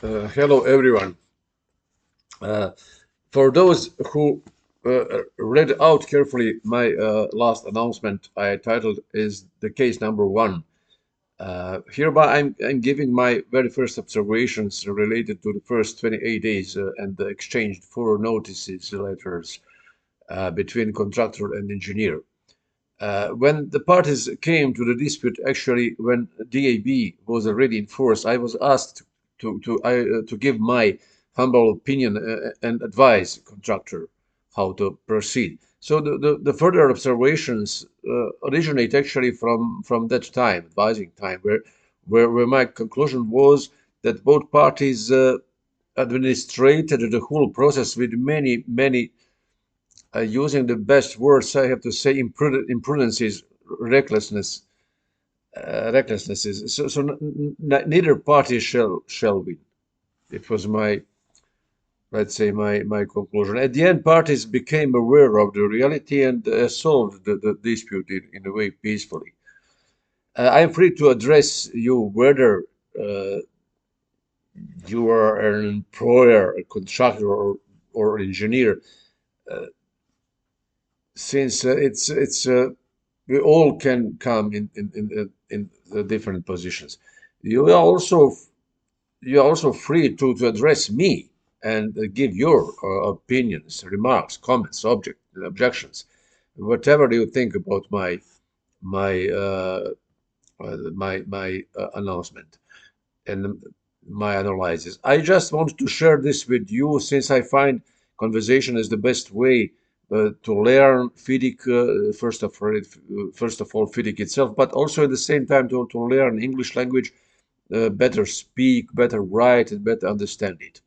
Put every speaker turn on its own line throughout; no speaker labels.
Hello, everyone. Uh, for those who read out carefully my last announcement, I titled is the case number one. Hereby, I'm giving my very first observations related to the first 28 days and the exchanged four notices letters between contractor and engineer. When the parties came to the dispute, actually, when DAB was already in force, I was asked to give my humble opinion and advise contractor how to proceed. So the further observations originate actually from that time, advising time, where my conclusion was that both parties administrated the whole process with many using the best words I have to say, imprudences, recklessness, recklessnesses. So neither party shall win. It was my, let's say, my conclusion. At the end, parties became aware of the reality and solved the dispute in a way peacefully. I am free to address you whether uh, you are an employer, a contractor, or engineer, since it's we all can come in the different positions. You are also you are also free to address me and give your opinions, remarks, comments, objections, whatever you think about my announcement and my analysis. I just want to share this with you since I find conversation is the best way to learn FIDIC, first of all, FIDIC itself, but also at the same time to learn English language, better speak, better write, and better understand it.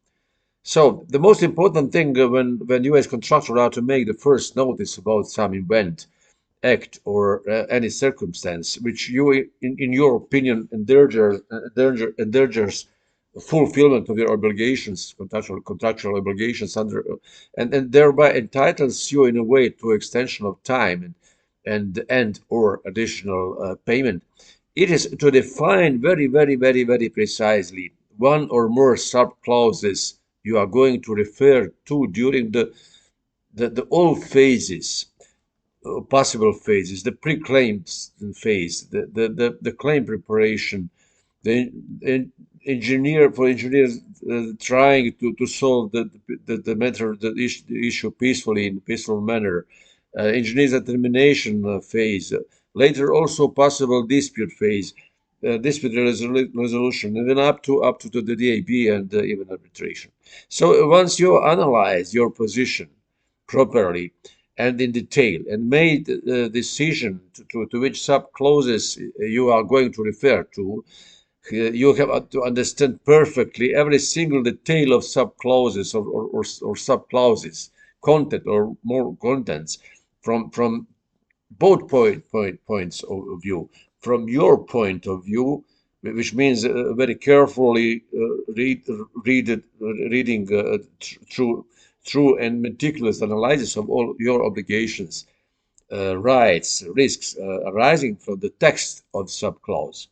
So the most important thing when you as contractor are to make the first notice about some event, act, or any circumstance which you, in your opinion, endangers fulfillment of your obligations, contractual obligations under, and thereby entitles you in a way to extension of time and or additional payment. It is to define very precisely one or more sub clauses you are going to refer to during the all phases, possible phases: the pre-claim phase, the claim preparation, the engineers trying to solve the matter, the issue peacefully, in a peaceful manner, engineers determination phase, later also possible dispute phase, dispute resolution, and then up to the DAB and even arbitration. So once you analyze your position properly and in detail and made the decision to which sub clauses you are going to refer to, you have to understand perfectly every single detail of sub clauses or sub clauses, content or more contents from both points of view. From your point of view, which means very carefully reading through and meticulous analysis of all your obligations, rights, risks arising from the text of subclause.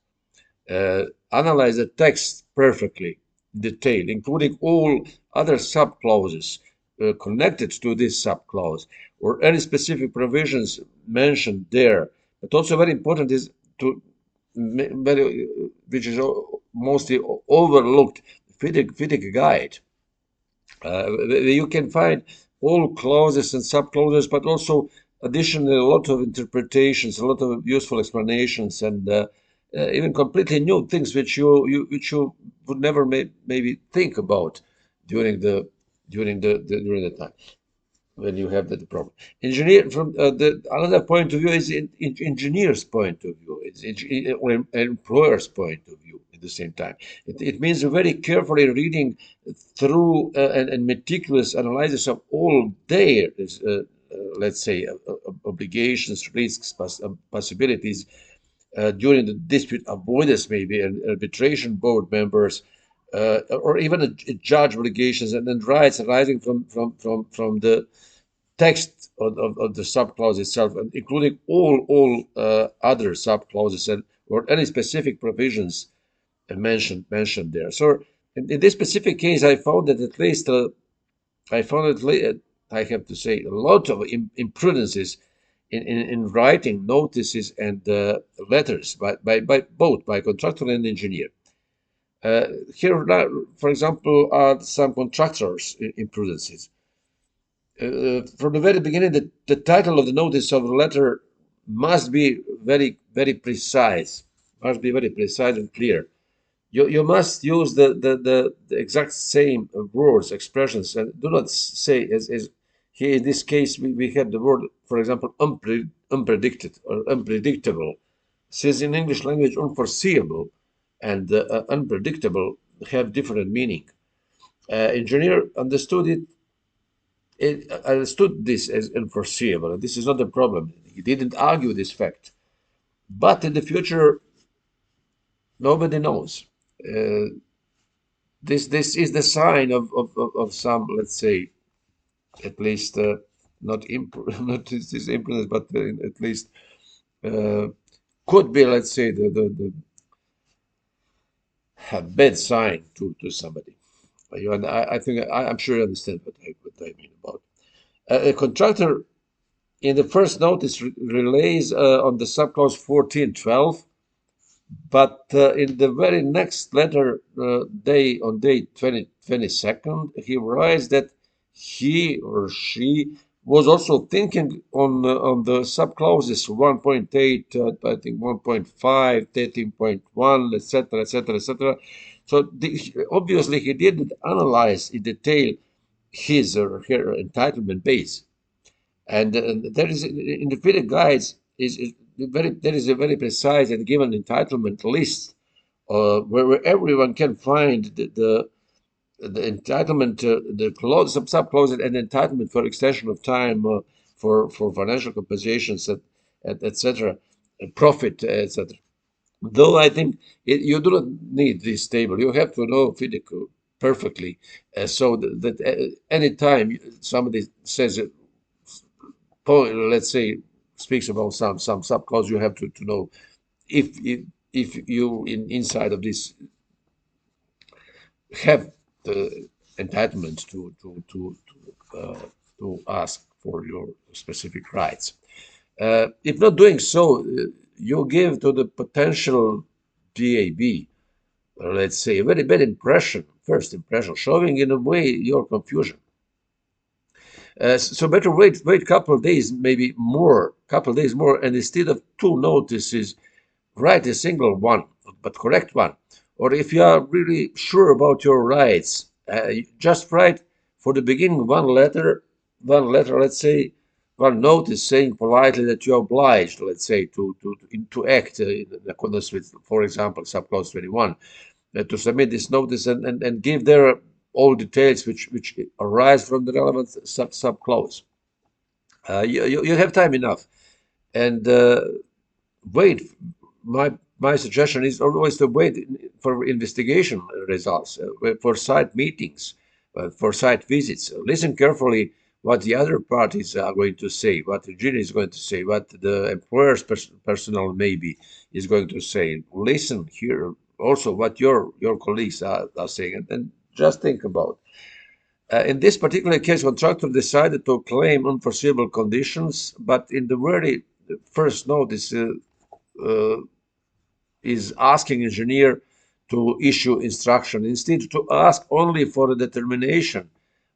Analyze the text perfectly, in detail, including all other subclauses connected to this subclause or any specific provisions mentioned there. But also very important is to which is mostly overlooked, FIDIC guide. You can find all clauses and subclauses, but also additionally a lot of interpretations, a lot of useful explanations, and even completely new things which you would never maybe think about during the time when you have that problem. Engineer from the another point of view is engineer's point of view, or employer's point of view at the same time. It means very carefully reading through and meticulous analysis of all their, let's say, obligations, risks, possibilities during the dispute avoidance, maybe, and arbitration board members, or even a judge obligations and then rights arising from the text of the subclause itself, including all other subclauses and or any specific provisions mentioned there. So In this specific case, I found that at least I found it, I have to say, a lot of imprudences in writing notices and letters by both by contractor and engineer. Here, for example, are some contractors' imprudences. From the very beginning, the title of the notice of the letter must be very precise, must be very precise and clear. You must use the exact same words, expressions, and do not say, as here in this case, we have the word, for example, unpredicted or unpredictable. Since in English language, unforeseeable and unpredictable have different meaning. Engineer understood this as unforeseeable. This is not a problem. He didn't argue this fact. But in the future, nobody knows. Uh, this is the sign of some, let's say, at least not not this imprudence, but at least uh, could be, let's say, the a bad sign to somebody. And I think I'm sure you understand what I mean about. A contractor in the first notice relays on the subclause 1412, but in the very next letter, on day 22nd, he writes that he or she was also thinking on the subclauses 1.8, I think 1.5, 13.1, etc., etc., etc. So obviously he didn't analyze in detail his or her entitlement base. And there is in the FIDIC guides is very there is a very precise and given entitlement list where everyone can find the entitlement, the clause, sub clause, and entitlement for extension of time for financial compensations, etc., profit, etc. Though I think you do not need this table. You have to know FIDIC perfectly, so that any time somebody says let's say, speaks about some subclause, you have to know if you inside of this have the entitlement to ask for your specific rights. If not doing so, you give to the potential DAB, let's say, a very bad impression, first impression, showing in a way your confusion. So better wait couple days, maybe more, couple days more, and instead of two notices, write a single one, but correct one. Or if you are really sure about your rights, just write for the beginning one letter, let's say, one notice saying politely that you are obliged, let's say, to act in accordance with, for example, subclause 21, to submit this notice and give there all details which arise from the relevant subclause. You have time enough, and wait. My suggestion is always to wait for investigation results, for site meetings, for site visits. Listen carefully what the other parties are going to say, what the engineer is going to say, what the employer's personnel maybe is going to say. Listen here also what your colleagues are saying, and just think about. In this particular case, contractor decided to claim unforeseeable conditions, but in the very first notice is asking engineer to issue instruction instead to ask only for a determination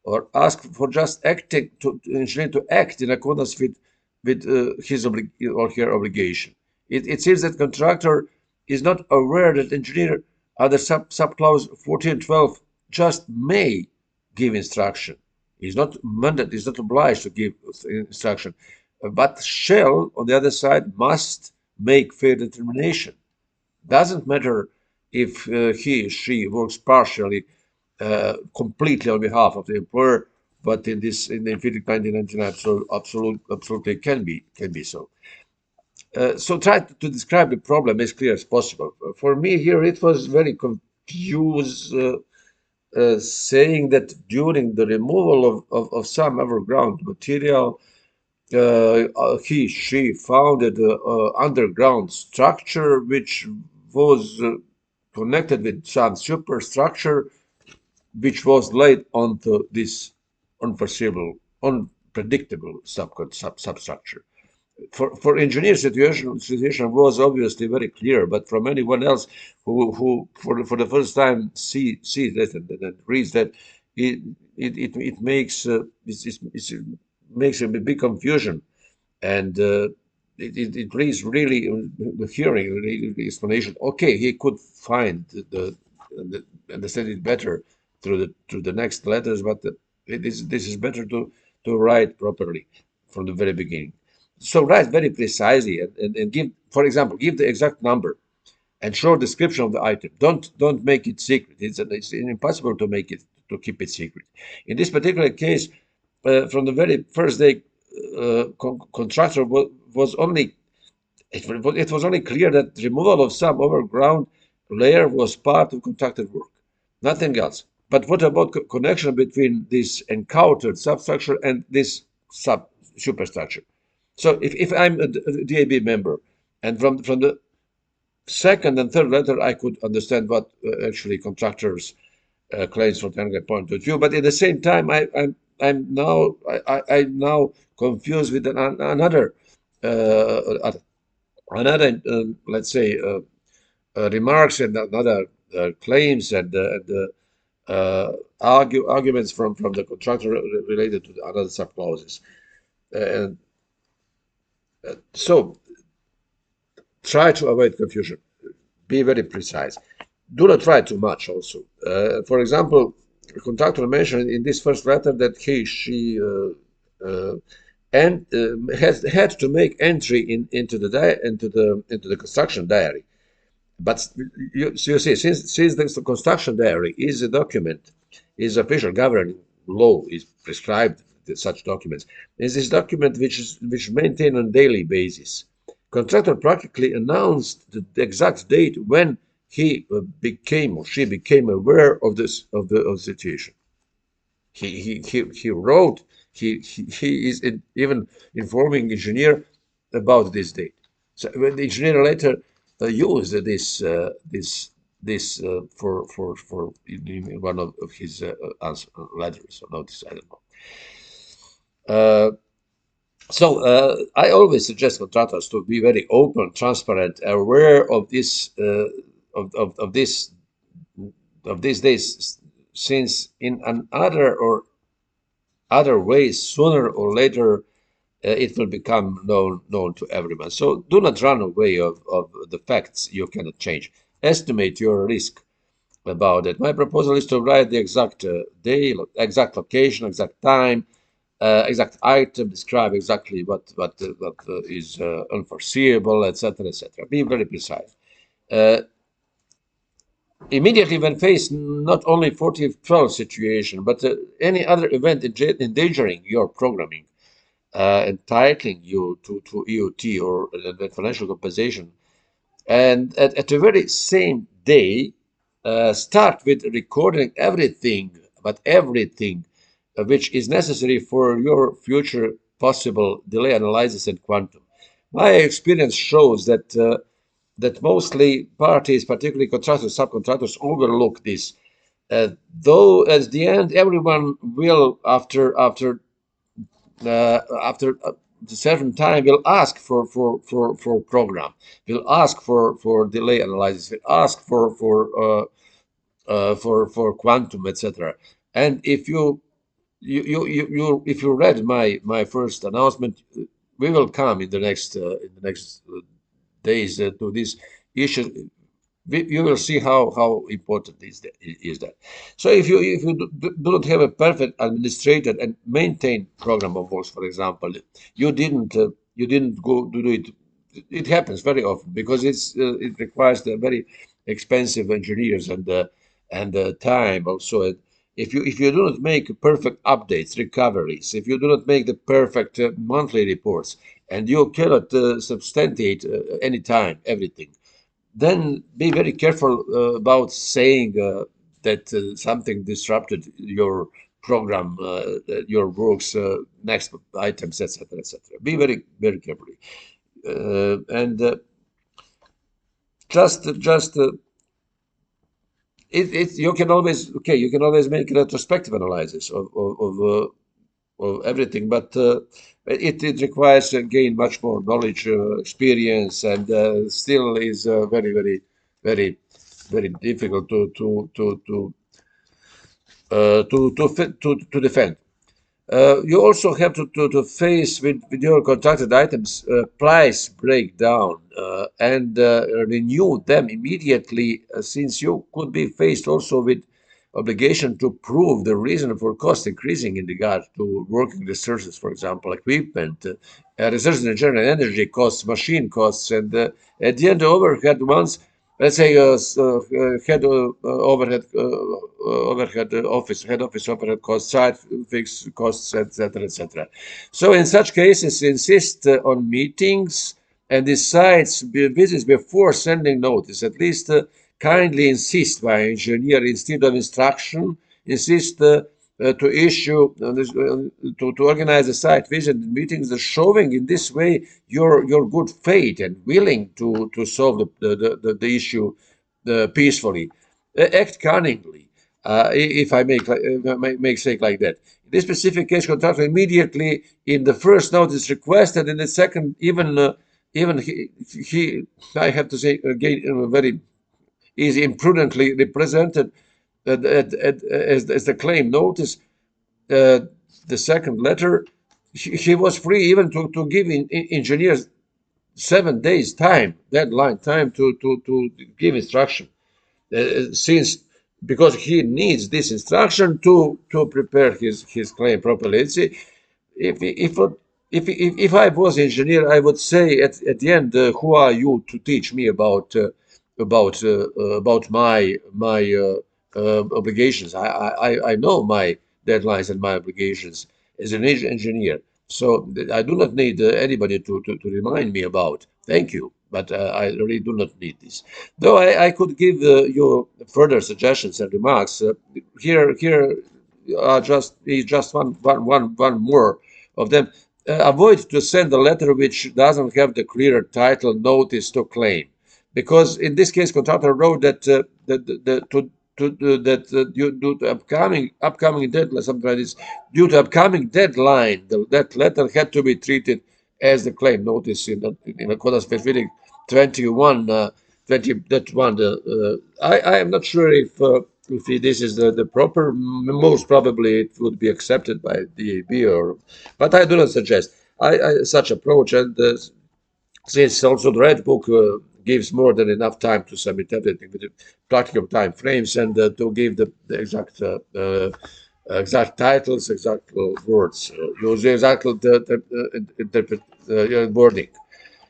or ask for just acting to engineer to act in accordance with his or her obligation. It seems that contractor is not aware that engineer under subclause 1412 just may give instruction. He's not mandated, he's not obliged to give instruction, but shall, on the other side, must make fair determination. Doesn't matter if he, she works partially, completely on behalf of the employer, but in the FIDIC 1999, so absolutely can be so. So try to describe the problem as clear as possible. For me here, it was very confused, saying that during the removal of some overground material, she founded an underground structure which was connected with some superstructure which was laid onto this unforeseeable, unpredictable substructure. For engineer situation was obviously very clear, but from anyone else who for the first time see that and reads that, it makes it makes a big confusion, and it reads really the hearing really the explanation. Okay, he could find the understand it better through the next letters, but this is better to write properly from the very beginning. So write very precisely and give, for example, give the exact number and short description of the item. Don't make it secret. It's impossible to make it to keep it secret. In this particular case, from the very first day, contractor was only it was only clear that removal of some overground layer was part of contracted work, nothing else. But what about connection between this encountered substructure and this superstructure? So if I'm a DAB member, and from the second and third letter, I could understand what actually contractors claims from technical point of view. But at the same time, I'm now confused with uh, another let's say remarks and another claims and arguments from the contractor related to the other sub clauses. And so try to avoid confusion. Be very precise. Do not try too much also. For example, the contractor mentioned in this first letter that she and had to make entry into the construction diary. But you see, since the construction diary is a document, is official governing law, is prescribed such documents, is this document which is maintained on a daily basis. Contractor practically announced the exact date when he became or she became aware of this of the situation. He wrote. He is even informing engineer about this date. So when the engineer later used this for in one of his letters or notice. I don't know. I always suggest contractors to be very open, transparent, aware of this of this of these days, since in another or other ways, sooner or later, it will become known to everyone. So do not run away of the facts you cannot change. Estimate your risk about it. My proposal is to write the exact day, exact location, exact time, exact item, describe exactly what is unforeseeable, etc., etc. Be very precise. Uh, Immediately when faced not only 4012 situation, but any other event endangering your programming, entitling you to EOT or financial compensation, and at the very same day, start with recording everything, but everything which is necessary for your future possible delay analysis and quantum. My experience shows that mostly parties, particularly contractors, subcontractors, overlook this. Though at the end, everyone will, after a certain time, will ask for program, will ask for delay analysis, will ask for quantum, etc. And if you read my first announcement, we will come in the next days to this issue. You will see how important is that. So if you do not have a perfect administrated and maintained program of works, for example, you didn't go to do it. It happens very often because it requires the very expensive engineers and time also. If you do not make perfect updates, recoveries, if you do not make the perfect monthly reports, and you cannot substantiate anytime everything, then be very careful about saying that something disrupted your program, your works, next items, etc., etc. Be very carefully, and just you can always make a retrospective analysis of everything, but it requires gain much more knowledge, experience, and still is very very difficult to defend. You also have to face with your contracted items price breakdown and renew them immediately, since you could be faced also with obligation to prove the reason for cost increasing in regard to working resources, for example, equipment, resources in general, energy costs, machine costs, and at the end, the overhead ones, let's say head overhead office, head office overhead costs, site fixed costs, etc., etc. So in such cases, insist on meetings and decides visits before sending notice. At least kindly insist by engineer instead of instruction. Insist to issue to organize a site visit meetings, showing in this way your good faith and willing to solve the issue peacefully. Act cunningly, if I make say like that. In this specific case, contractor immediately in the first notice requested, in the second, even he I have to say again, very is imprudently represented as the claim notice, uh, the second letter. He was free even to give engineers 7 days time, deadline time to give instruction, since because he needs this instruction to prepare his claim properly. If if I was engineer, I would say at the end, who are you to teach me about my obligations? I know my deadlines and my obligations as an engineer, so I do not need anybody to remind me about. Thank you, but I really do not need this. Though I could give you further suggestions and remarks. Here are just one more of them. Avoid to send a letter which doesn't have the clear title "Notice to Claim," because in this case, contractor wrote that due to upcoming deadline, sometimes due to upcoming deadline, that letter had to be treated as the claim notice in accordance with FIDIC 21 20 that one. I am not sure if this is the proper. Most probably it would be accepted by DAB, but I do not suggest such approach. And since also the Red Book gives more than enough time to submit everything with the practical time frames and to give the exact titles, exact words, use the exact wording.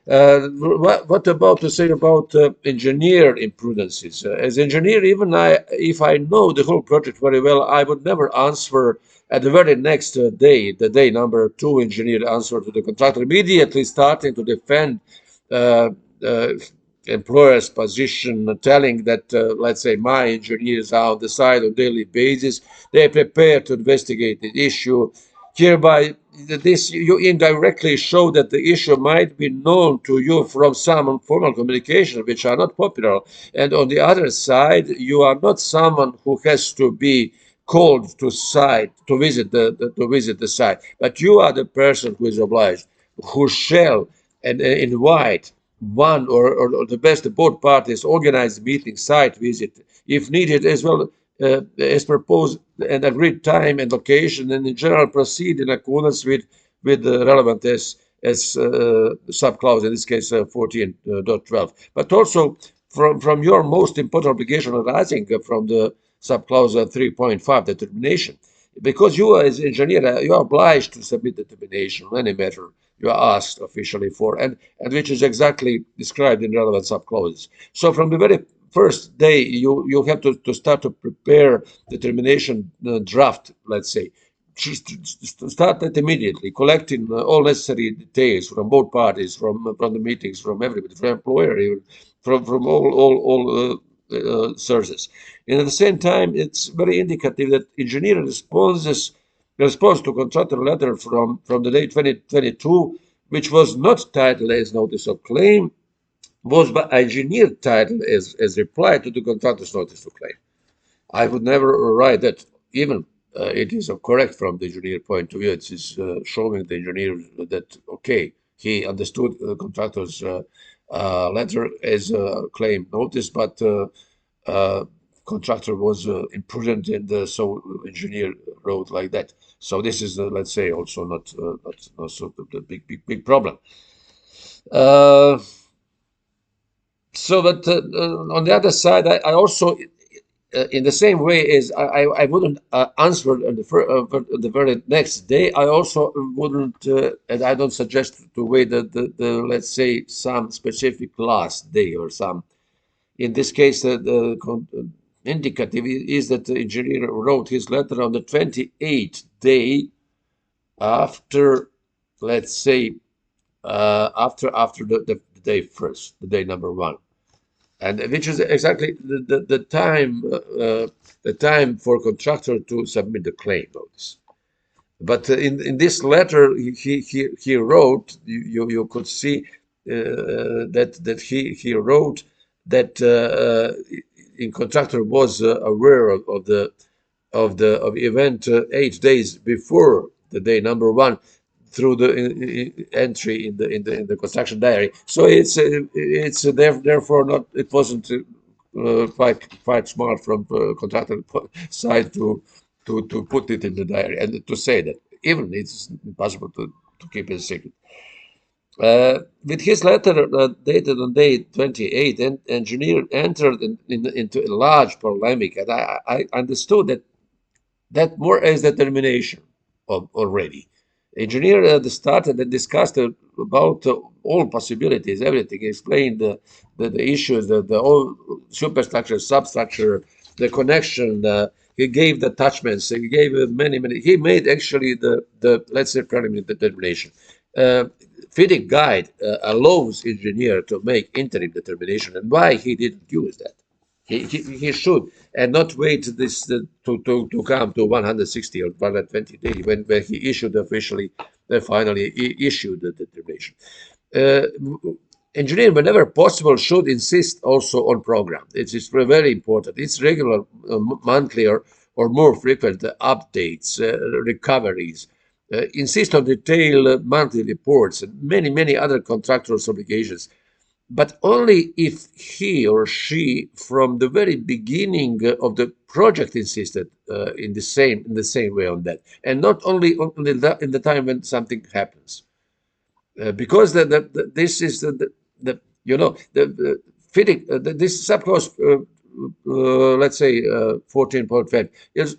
What about to say about engineer imprudences? As engineer, even if I know the whole project very well, I would never answer at the very next day, the day number two engineer answer to the contractor, immediately starting to defend uh, uh, employer's position, telling that, let's say, my engineers are on the side on daily basis. They prepare to investigate the issue. Hereby, this you indirectly show that the issue might be known to you from some informal communication, which are not popular. And on the other side, you are not someone who has to be called to site to visit to visit the site, but you are the person who is obliged, who shall and invite one or the best both parties organize meeting, site visit, if needed, as well as proposed and agreed time and location, and in general proceed in accordance with the relevant as subclause, in this case 14.12. But also from your most important obligation arising from the subclause 3.5, determination. Because you as engineer, you are obliged to submit determination on any matter you are asked officially for, and which is exactly described in relevant subclauses. So from the very first day, you have to start to prepare determination draft, let's say. Start that immediately, collecting all necessary details from both parties, from the meetings, from everybody, from employer, even from all sources. And at the same time, it's very indicative that engineer response to contractor letter from the day 2022, which was not titled as notice of claim, was by engineer titled as reply to the contractor's notice of claim. I would never write that. Even it is correct from the engineer point of view. It is showing the engineer that okay, he understood the contractor's letter as a claim notice, but uh, contractor was imprudent, and so engineer wrote like that. So this is, let's say, also not so the big problem. Uh, but on the other side, I also in the same way as I wouldn't answer on the very next day, I also wouldn't, and I don't suggest to wait the let's say some specific last day or some. In this case, indicative is that the engineer wrote his letter on the 28th day after, let's say, after the day first, the day number one, and which is exactly the time for contractor to submit the claim notice. But in this letter he wrote, you could see that he wrote that in contractor was aware of event 8 days before the day number one through the entry in the construction diary. So it's therefore not, it wasn't quite smart from contractor side to put it in the diary and to say that even it's impossible to keep it a secret. With his letter dated on day 28, engineer entered into a large polemic, and I understood that more as determination already. Engineer started and discussed about all possibilities, everything, explained the issues, the whole superstructure, substructure, the connection. He gave the attachments. He gave many. He made actually the let's say preliminary determination. Uh, FIDIC guide allows engineer to make interim determination, and why he didn't use that? He should, and not wait this to come to 160 or 120 days when he issued officially, finally issued the determination. Uh, Engineer, whenever possible, should insist also on program. It is very important. It's regular, monthly or more frequent updates, recoveries. Insist on detailed monthly reports and many other contractors' obligations, but only if he or she from the very beginning of the project insisted in the same way on that, and not only in the time when something happens, because this is the the FIDIC, this subclause, let's say 14.5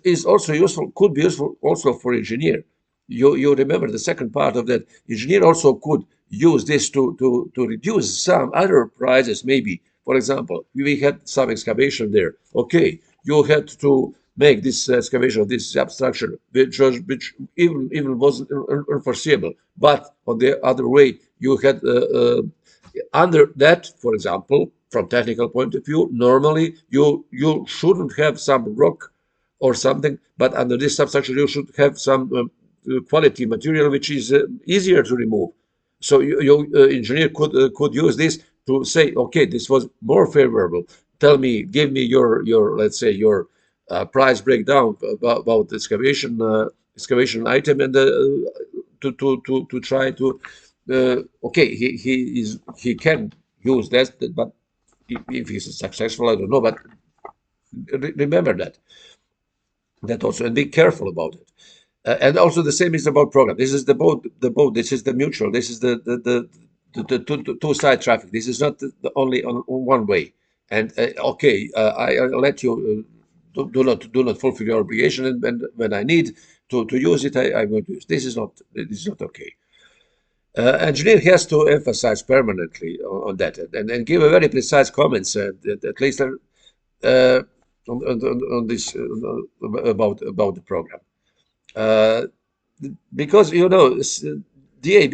is also useful, could be useful also for engineer. You remember the second part of that. Engineer also could use this to reduce some other prices. Maybe, for example, we had some excavation there. Okay, you had to make this excavation of this substructure, which even was unforeseeable. But on the other way, you had under that, for example, from technical point of view, normally you shouldn't have some rock or something, but under this substructure you should have some quality material which is easier to remove. So your engineer could use this to say, okay, this was more favorable. Tell me, give me your let's say your price breakdown about the excavation item, and to try to okay, he can use that, but if he's successful, I don't know. But remember that also, and be careful about it. And also the same is about program. This is the boat. This is the mutual. This is the two-side traffic. This is not the only on one way. And okay, I'll let you do not fulfill your obligation, and when I need to use it, I'm going to use. This is not okay. Engineer has to emphasize permanently on that, and give a very precise comments, at least on this about the program. Uh, because DAB,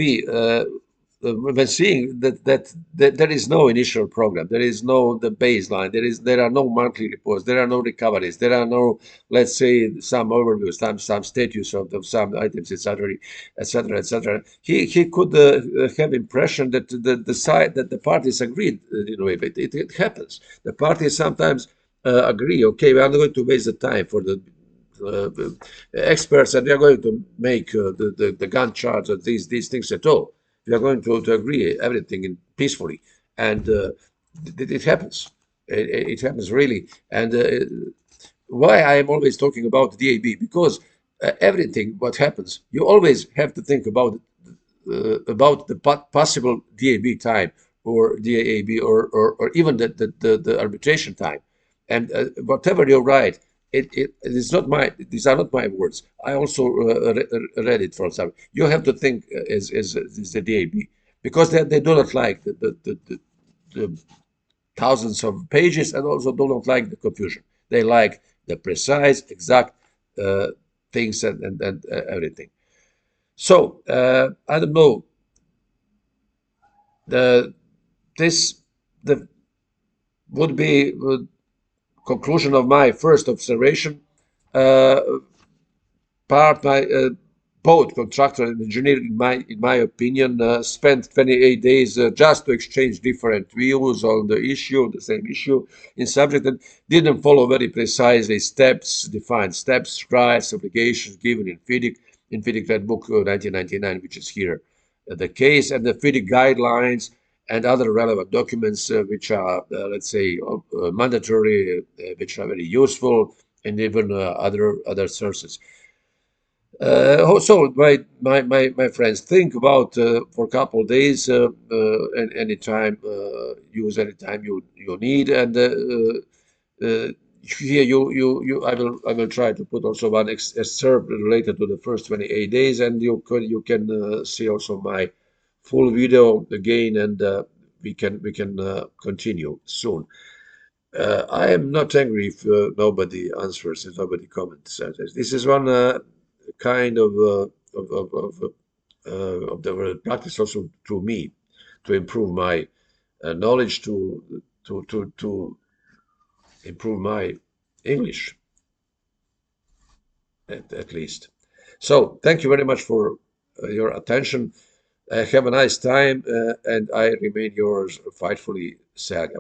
when seeing that there is no initial program, there is no the baseline, there are no monthly reports, there are no recoveries, there are no, let's say, some overviews, some status of some items, etc., etc., etc. He could have impression that the side that the parties agreed in a way, but it happens. The parties sometimes Agree. Okay, we are not going to waste the time for the experts, and we are going to make the Gantt charts and these things at all. We are going to agree everything peacefully, and it happens. It happens really. And why I am always talking about DAB, because everything what happens, you always have to think about the possible DAB time or DAB or even the arbitration time. And whatever you write, it is not my, these are not my words. I also read it from some. You have to think as the DAB, because they do not like the thousands of pages, and also do not like the confusion. They like the precise, exact uh, things and everything. So I don't know, the this the would be conclusion of my first observation. Uh, part my both contractor and engineer, in my opinion, spent 28 days just to exchange different views on the same issue in subject, and didn't follow very precisely defined steps, rights, obligations given in FIDIC Red Book 1999, which is here the case, and the FIDIC guidelines and other relevant documents, which are, let's say, mandatory, which are very useful, and even other sources. So my friends, think about for a couple of days, and anytime, use anytime you need, and here I will try to put also one excerpt related to the first 28 days, and you can see also my full video again, and we can continue soon. I am not angry if nobody answers, if nobody comments. This is one kind of the practice also to me, to improve my knowledge, to improve my English at least. So thank you very much for your attention. Have a nice time, and I remain yours, fightfully, Sergei.